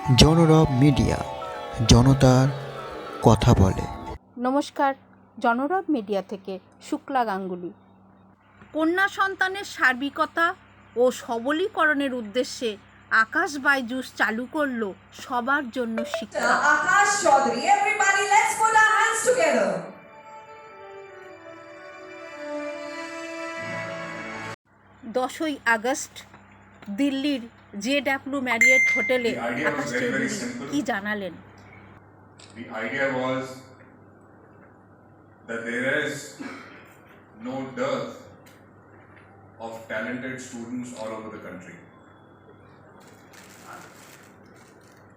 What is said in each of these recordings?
জনরব media, জনতার কথা বলে। নমস্কার, জনরব মিডিয়া থেকে শুক্লা গাঙ্গুলি। কন্যা সন্তানের সার্বিকতা ও সবলীকরণের উদ্দেশ্যে আকাশ বাইজুস চালু করলো সবার জন্য শিক্ষা। Akash Chowdhury, everybody let's put our hands together. 10ই আগস্ট দিল্লির JW ম্যারিয়েট হোটেলে আকাশ চৌধুরী কি জানালেন? The idea was that there is no dearth of talented students all over the country.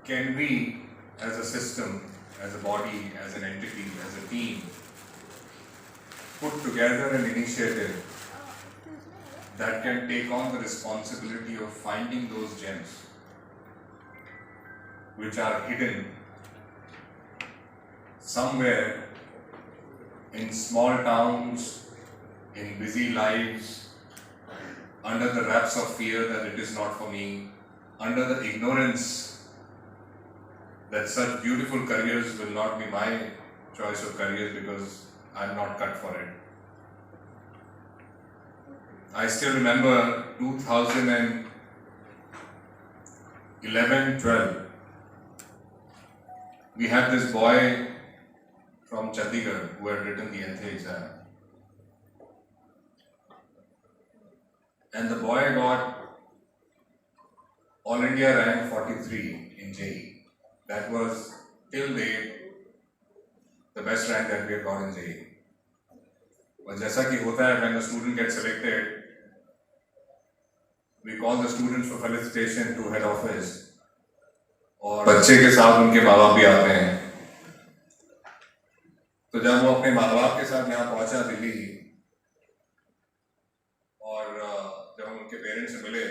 Can we, as a system, as a body, as an entity, as a team, put together an initiative that can take on the responsibility of finding those gems which are hidden somewhere in small towns, in busy lives, under the wraps of fear that it is not for me, under the ignorance that such beautiful careers will not be my choice of careers because I'm not cut for it. I still remember 2011-12. We had this boy from Chandigarh who had written the NTA exam. And the boy got All India rank 43 in JEE. That was till date the best rank that we had got in JEE. But जैसा कि होता है, when the student gets selected, we call the students for felicitation to head office. और बच्चे के साथ उनके माँ बाप भी आते हैं। तो जब वो अपने माँ बाप के साथ यहाँ पहुंचा दिल्ली और जब हम उनके पेरेंट्स से मिले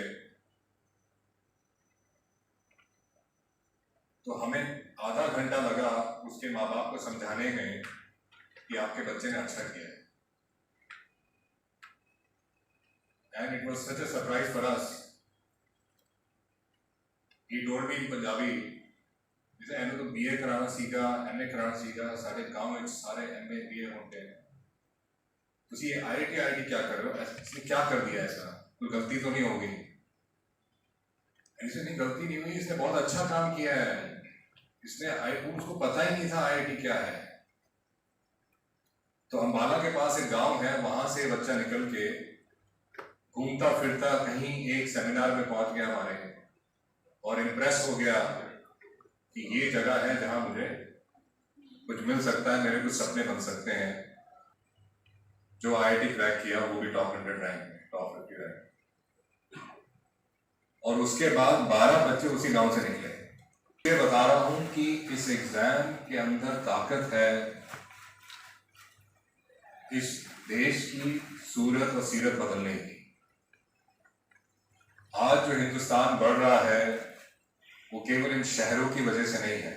तो हमें आधा घंटा लगा उसके माँ बाप को समझाने में कि आपके बच्चे ने अच्छा किया है। And it was such a surprise for us. He told me in Punjabi, जैसे मैंने तो BA कराना सीखा, MA कराना सीखा, सारे गांव में सारे MA BA होते हैं। तो ये IIT क्या कर रहे हो? इसने क्या कर दिया ऐसा? कोई गलती तो नहीं होगी? ऐसे नहीं, गलती नहीं हुई, इसने बहुत अच्छा काम किया है। इसने उसको पता ही नहीं था IIT क्या है। तो अंबाला के पास एक गांव है, वहां से बच्चा निकल के घूमता फिरता कहीं एक सेमिनार में पहुंच गया हमारे और इम्प्रेस हो गया कि ये जगह है जहां मुझे कुछ मिल सकता है, मेरे कुछ सपने बन सकते हैं। जो IIT क्रैक किया वो भी टॉप 100 रैंक में, टॉप 50 रैंक। और उसके बाद 12 बच्चे उसी गांव से निकले। ये बता रहा हूं कि इस एग्जाम के अंदर ताकत है इस देश की सूरत और सीरत बदलने की। आज जो हिंदुस्तान बढ़ रहा है वो केवल इन शहरों की वजह से नहीं है।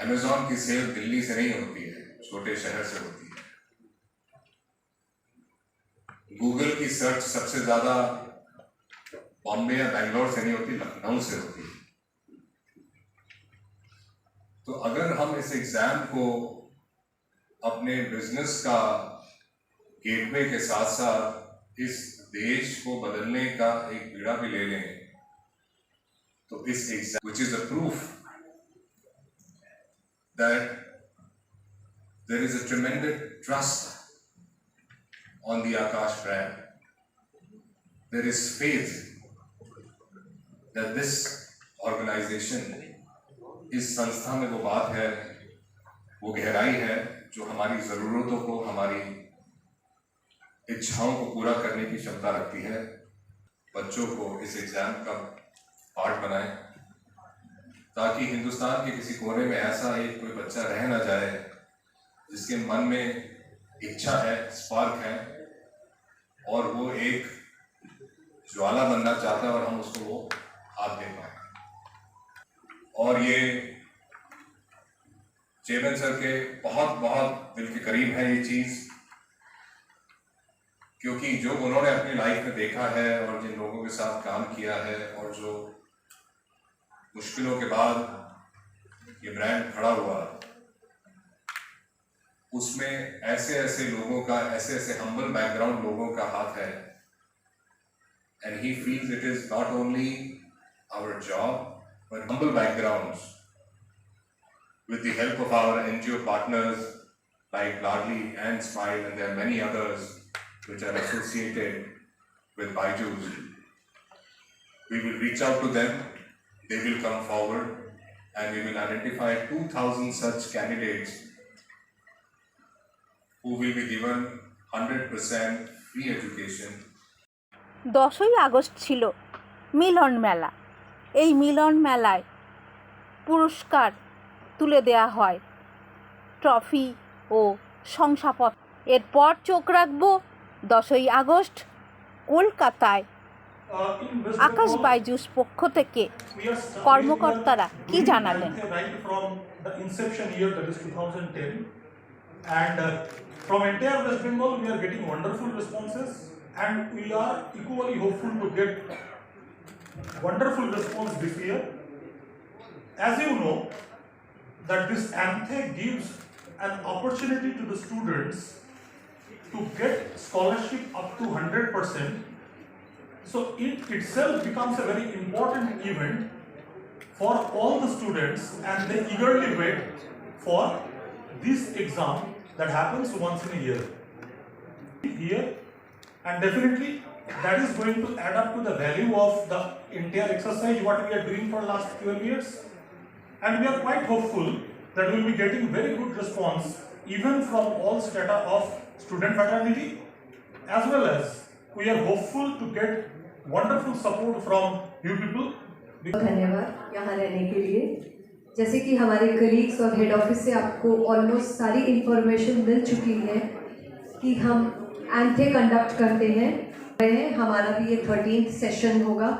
अमेज़न की सेल दिल्ली से नहीं होती है, छोटे शहर से होती है। गूगल की सर्च सबसे ज्यादा बॉम्बे या बैंगलोर से नहीं होती, लखनऊ से होती है। तो अगर हम इस एग्जाम को अपने बिजनेस का गेटवे के साथ साथ इस देश को बदलने का एक बीड़ा भी ले लें तो इस exam, which is a proof that there is a tremendous trust on the Akash brand. There is faith that this organization, इस संस्था में वो बात है, वो गहराई है जो हमारी जरूरतों को, हमारी इच्छाओं को पूरा करने की क्षमता रखती है। बच्चों को इस एग्जाम का पार्ट बनाएं ताकि हिंदुस्तान के किसी कोने में ऐसा एक कोई बच्चा रह ना जाए जिसके मन में इच्छा है, स्पार्क है और वो एक ज्वाला बनना चाहता है और हम उसको वो हाथ दे पाए। और ये चेतन सर के बहुत बहुत दिल के करीब है ये चीज, क्योंकि जो उन्होंने अपनी लाइफ में देखा है और जिन लोगों के साथ काम किया है और जो मुश्किलों के बाद ये ब्रांड खड़ा हुआ, उसमें ऐसे ऐसे लोगों का, ऐसे ऐसे हम्बल बैकग्राउंड लोगों का हाथ है. And he feels it is not only our job, but humble backgrounds, with the help of our NGO partners like Ladli and Smile, and there are many others which are associated with Byju's. We will reach out to them, they will come forward, and we will identify 2,000 such candidates who will be given 100% free education. 10ই August ছিল মিলন মেলা। এই মিলন মেলায় পুরস্কার তুলে দেওয়া হয়, trophy ও শংসাপত্র। এরপর চোখ রাখবো 10ই আগস্ট কলকাতায় আকাশ বাইজুস পক্ষ থেকে কর্মকর্তারা কি জানালেন। Right from the inception year, that is 2010, and from entire West Bengal we are getting wonderful responses, and we are equally hopeful to get wonderful response this year. As you know, that this ANTHE gives an opportunity to the students to get scholarship up to 100%. So it itself becomes a very important event for all the students, and they eagerly wait for this exam that happens once in a year. Here, and definitely that is going to add up to the value of the entire exercise what we are doing for last 12 years, and we are quite hopeful that we will be getting very good response even from all strata of student fraternity, as well as we are hopeful to get wonderful support from you people. धन्यवाद यहाँ रहने के लिए। जैसे कि हमारे colleagues और head office से आपको ऑलमोस्ट सारी इंफॉर्मेशन मिल चुकी है कि हम एंथे कंडक्ट करते हैं। हमारा भी ये 13th सेशन होगा।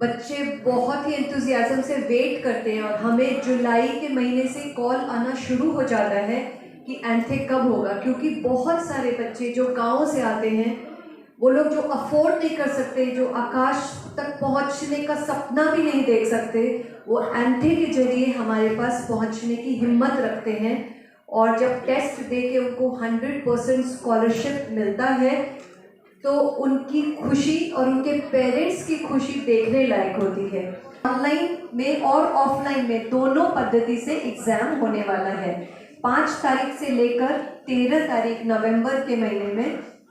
बच्चे बहुत ही एंथुजियाज्म से वेट करते हैं और हमें जुलाई के महीने से कॉल आना शुरू हो जाता है कि एंथे कब होगा, क्योंकि बहुत सारे बच्चे जो गाँव से आते हैं, वो लोग जो अफोर्ड नहीं कर सकते, जो आकाश तक पहुंचने का सपना भी नहीं देख सकते, वो एंथे के जरिए हमारे पास पहुंचने की हिम्मत रखते हैं। और जब टेस्ट दे के उनको 100% स्कॉलरशिप मिलता है तो उनकी खुशी और उनके पेरेंट्स की खुशी देखने लायक होती है। ऑनलाइन में और ऑफलाइन में दोनों पद्धति से एग्ज़ाम होने वाला है। 5 तारीख से लेकर 13 तारीख नवंबर के महीने में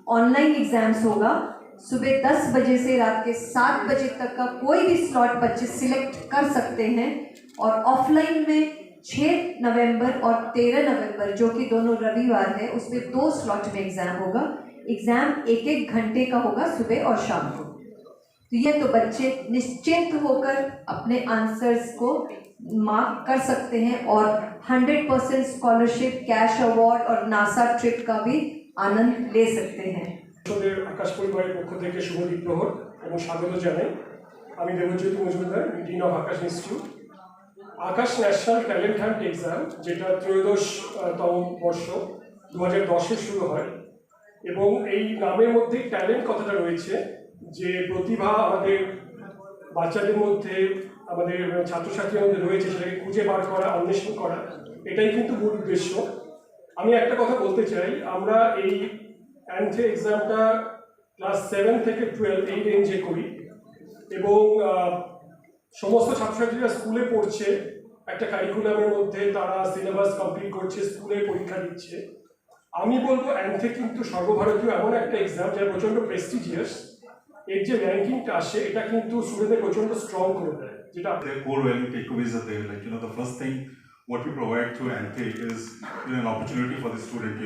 ऑनलाइन एग्जाम्स होगा। सुबह 10 बजे से रात के 7 बजे तक का कोई भी स्लॉट बच्चे सिलेक्ट कर सकते हैं, और ऑफलाइन में 6 नवंबर और 13 नवंबर जो कि दोनों रविवार है, उसमें 2 स्लॉट में एग्ज़ाम होगा। एग्ज़ाम 1-1 घंटे का होगा, सुबह और शाम को। तो ये तो बच्चे निश्चिंत होकर अपने आंसर्स को मार्क कर सकते हैं और 100% स्कॉलरशिप, कैश अवार्ड और नासा ट्रिप का भी आनंद ले सकते हैं। আকাশ পরিবারের পক্ষ থেকে শুভ দ্বীপ্রহর এবং স্বাগত জানাই। আমি Debjyoti Majumdar, dean of Akash institute. Akash national talent hunt exam, যেটা 13তম বর্ষ 2010-এ শুরু হয়, এবং এই নামের মধ্যে ট্যালেন্ট কথাটা রয়েছে, যে প্রতিভা আমাদের বাচ্চাদের মধ্যে, আমাদের ছাত্রছাত্রীদের মধ্যে রয়েছে, সেটাকে খুঁজে বার করা, অন্বেষণ করা, এটাই কিন্তু মূল উদ্দেশ্য। আমি একটা কথা বলতে চাই, আমরা এই অ্যান্থে এক্সামটা ক্লাস 7 থেকে 12 এই রেঞ্জে করি, এবং সমস্ত ছাত্রছাত্রীরা স্কুলে পড়ছে, একটা কারিকুলামের মধ্যে তারা সিলেবাস কমপ্লিট করছে, স্কুলে পরীক্ষা দিচ্ছে। আমি বলবো অ্যান্থে কিন্তু সর্বভারতীয় এমন একটা এক্সাম যা প্রচণ্ড প্রেস্টিজিয়াস। এর যে র্যাঙ্কিংটা আসে, এটা কিন্তু স্টুডেন্টদের প্রচণ্ড স্ট্রং করে দেয়, যেটা their core value takeaways are there. Like, the first thing what we provide through ANTHE is an opportunity for the student,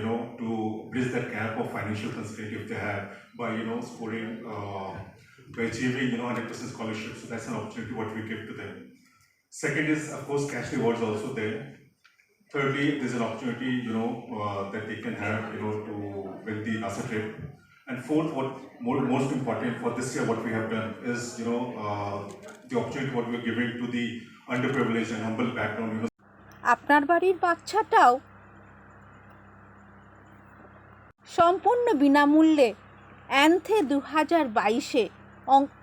to bridge that gap of financial constraint if they have by, scoring, by achieving, 100% scholarship. So that's an opportunity what we give to them. Second is, of course, cash rewards also there. Thirdly, there's an opportunity, that they can have, to win the NASA trip. And fourth, what most important for this year, what we have done is, the opportunity what we're giving to the underprivileged and humble background. আপনার বাড়ির বাচ্চাটাও সম্পূর্ণ বিনামূল্যে অ্যান্থে 2022-এ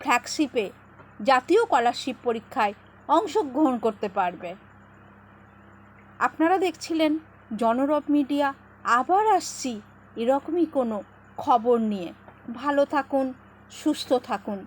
ফ্ল্যাগশিপে জাতীয় scholarship পরীক্ষায় অংশগ্রহণ করতে পারবে। আপনারা দেখছিলেন জনরব মিডিয়া। আবার আসছি এরকমই কোনো খবর নিয়ে। ভালো থাকুন, সুস্থ থাকুন।